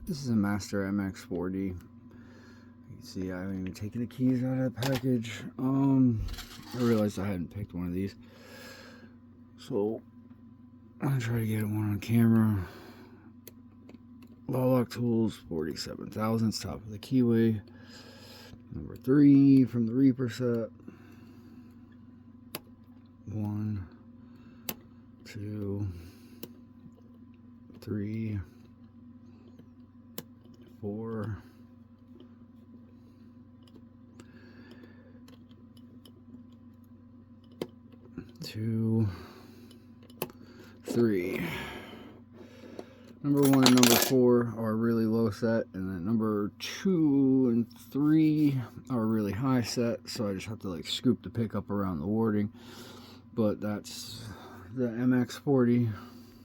This is a Master MX40. You can see I haven't even taken the keys out of the package. I realized I hadn't picked one of these, so I'm gonna try to get one on camera. Lock tools, 47 thousandths, top of the keyway. Number 3 from the Reaper set. 1, 2, 3, 4, 2, 3. Number 1 and number 4 are really low set, and then number 2 and 3 are really high set, so I just have to like scoop the pickup around the warding. But that's the MX40.